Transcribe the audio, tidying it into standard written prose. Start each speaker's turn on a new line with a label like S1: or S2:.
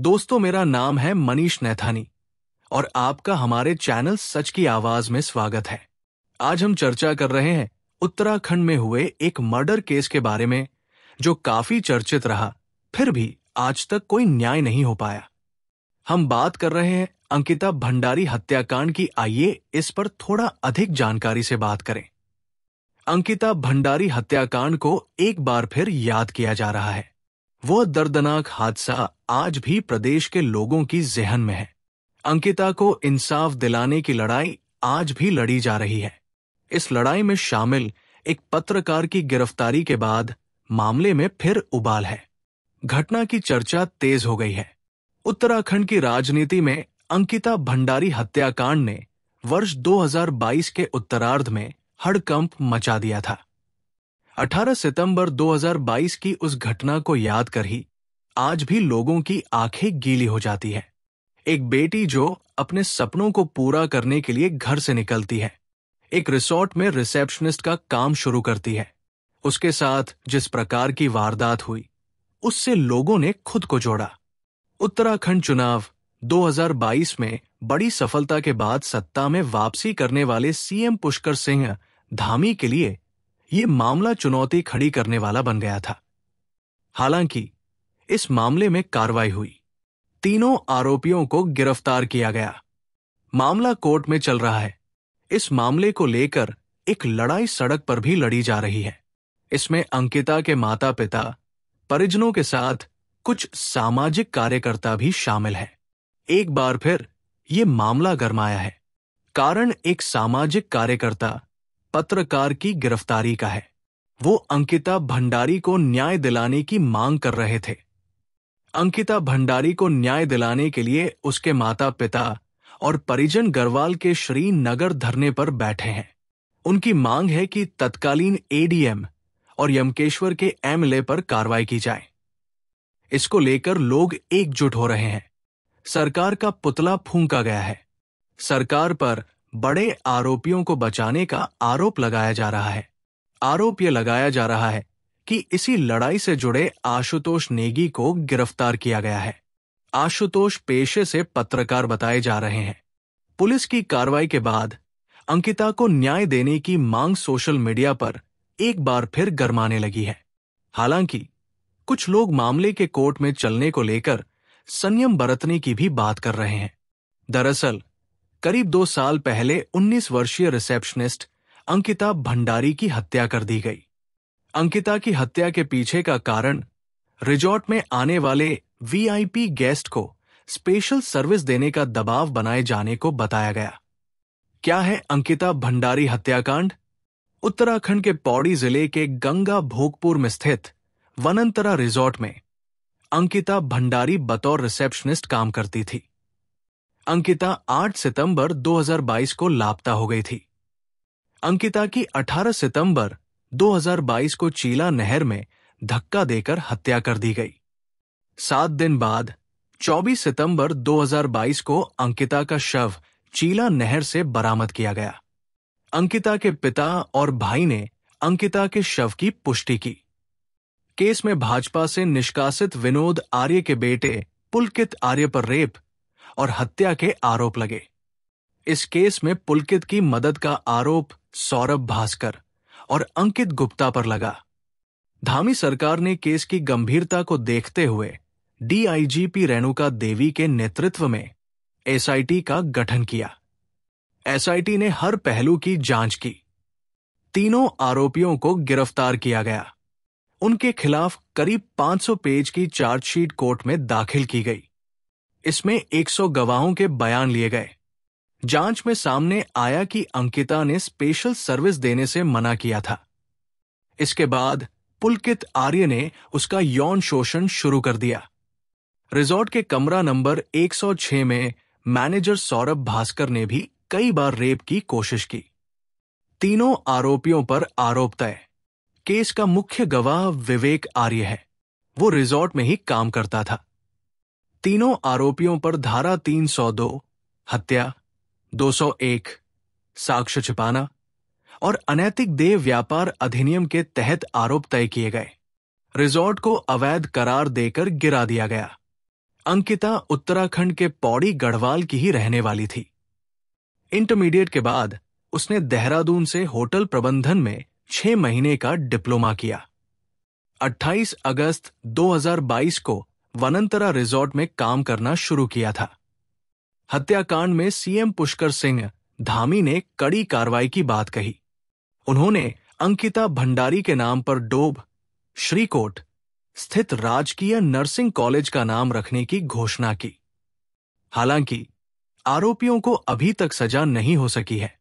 S1: दोस्तों, मेरा नाम है मनीष नैथानी और आपका हमारे चैनल सच की आवाज में स्वागत है। आज हम चर्चा कर रहे हैं उत्तराखंड में हुए एक मर्डर केस के बारे में जो काफी चर्चित रहा, फिर भी आज तक कोई न्याय नहीं हो पाया। हम बात कर रहे हैं अंकिता भंडारी हत्याकांड की। आइए इस पर थोड़ा अधिक जानकारी से बात करें। अंकिता भंडारी हत्याकांड को एक बार फिर याद किया जा रहा है। वह दर्दनाक हादसा आज भी प्रदेश के लोगों की ज़हन में है। अंकिता को इंसाफ दिलाने की लड़ाई आज भी लड़ी जा रही है। इस लड़ाई में शामिल एक पत्रकार की गिरफ्तारी के बाद मामले में फिर उबाल है। घटना की चर्चा तेज हो गई है। उत्तराखंड की राजनीति में अंकिता भंडारी हत्याकांड ने वर्ष 2022 के उत्तरार्ध में हड़कंप मचा दिया था। 18 सितंबर 2022 की उस घटना को याद कर ही आज भी लोगों की आंखें गीली हो जाती है। एक बेटी जो अपने सपनों को पूरा करने के लिए घर से निकलती है, एक रिसोर्ट में रिसेप्शनिस्ट का काम शुरू करती है। उसके साथ जिस प्रकार की वारदात हुई, उससे लोगों ने खुद को जोड़ा। उत्तराखंड चुनाव 2022 में बड़ी सफलता के बाद सत्ता में वापसी करने वाले सीएम पुष्कर सिंह धामी के लिए ये मामला चुनौती खड़ी करने वाला बन गया था। हालांकि इस मामले में कार्रवाई हुई। तीनों आरोपियों को गिरफ्तार किया गया। मामला कोर्ट में चल रहा है। इस मामले को लेकर एक लड़ाई सड़क पर भी लड़ी जा रही है। इसमें अंकिता के माता पिता, परिजनों के साथ कुछ सामाजिक कार्यकर्ता भी शामिल हैं। एक बार फिर ये मामला गरमाया है। कारण एक सामाजिक कार्यकर्ता, पत्रकार की गिरफ्तारी का है। वो अंकिता भंडारी को न्याय दिलाने की मांग कर रहे थे। अंकिता भंडारी को न्याय दिलाने के लिए उसके माता पिता और परिजन गढ़वाल के श्रीनगर धरने पर बैठे हैं। उनकी मांग है कि तत्कालीन एडीएम और यमकेश्वर के एमएलए पर कार्रवाई की जाए। इसको लेकर लोग एकजुट हो रहे हैं। सरकार का पुतला फूंका गया है। सरकार पर बड़े आरोपियों को बचाने का आरोप लगाया जा रहा है। आरोप यह लगाया जा रहा है कि इसी लड़ाई से जुड़े आशुतोष नेगी को गिरफ्तार किया गया है। आशुतोष पेशे से पत्रकार बताए जा रहे हैं। पुलिस की कार्रवाई के बाद अंकिता को न्याय देने की मांग सोशल मीडिया पर एक बार फिर गरमाने लगी है। हालांकि कुछ लोग मामले के कोर्ट में चलने को लेकर संयम बरतने की भी बात कर रहे हैं। दरअसल करीब 2 साल पहले 19 वर्षीय रिसेप्शनिस्ट अंकिता भंडारी की हत्या कर दी गई। अंकिता की हत्या के पीछे का कारण रिजॉर्ट में आने वाले वीआईपी गेस्ट को स्पेशल सर्विस देने का दबाव बनाए जाने को बताया गया। क्या है अंकिता भंडारी हत्याकांड? उत्तराखंड के पौड़ी जिले के गंगा भोगपुर में स्थित वनंतरा रिजॉर्ट में अंकिता भंडारी बतौर रिसेप्शनिस्ट काम करती थी। अंकिता 8 सितंबर 2022 को लापता हो गई थी। अंकिता की 18 सितंबर 2022 को चीला नहर में धक्का देकर हत्या कर दी गई। 7 दिन बाद 24 सितंबर 2022 को अंकिता का शव चीला नहर से बरामद किया गया। अंकिता के पिता और भाई ने अंकिता के शव की पुष्टि की। केस में भाजपा से निष्कासित विनोद आर्य के बेटे पुलकित आर्य पर रेप और हत्या के आरोप लगे। इस केस में पुलकित की मदद का आरोप सौरभ भास्कर और अंकित गुप्ता पर लगा। धामी सरकार ने केस की गंभीरता को देखते हुए डीआईजीपी रेणुका देवी के नेतृत्व में एसआईटी का गठन किया। एसआईटी ने हर पहलू की जांच की। तीनों आरोपियों को गिरफ्तार किया गया। उनके खिलाफ करीब 500 पेज की चार्जशीट कोर्ट में दाखिल की गई। इसमें 100 गवाहों के बयान लिए गए। जांच में सामने आया कि अंकिता ने स्पेशल सर्विस देने से मना किया था। इसके बाद पुलकित आर्य ने उसका यौन शोषण शुरू कर दिया। रिजॉर्ट के कमरा नंबर 106 में मैनेजर सौरभ भास्कर ने भी कई बार रेप की कोशिश की। तीनों आरोपियों पर आरोप तय। केस का मुख्य गवाह विवेक आर्य है। वो रिजॉर्ट में ही काम करता था। तीनों आरोपियों पर धारा 302 हत्या, 201 साक्ष्य छिपाना और अनैतिक देह व्यापार अधिनियम के तहत आरोप तय किए गए। रिजॉर्ट को अवैध करार देकर गिरा दिया गया। अंकिता उत्तराखंड के पौड़ी गढ़वाल की ही रहने वाली थी। इंटरमीडिएट के बाद उसने देहरादून से होटल प्रबंधन में 6 महीने का डिप्लोमा किया। 28 अगस्त 2022 को वनंतरा रिजॉर्ट में काम करना शुरू किया था। हत्याकांड में सीएम पुष्कर सिंह धामी ने कड़ी कार्रवाई की बात कही। उन्होंने अंकिता भंडारी के नाम पर डोभ, श्रीकोट स्थित राजकीय नर्सिंग कॉलेज का नाम रखने की घोषणा की। हालांकि आरोपियों को अभी तक सजा नहीं हो सकी है।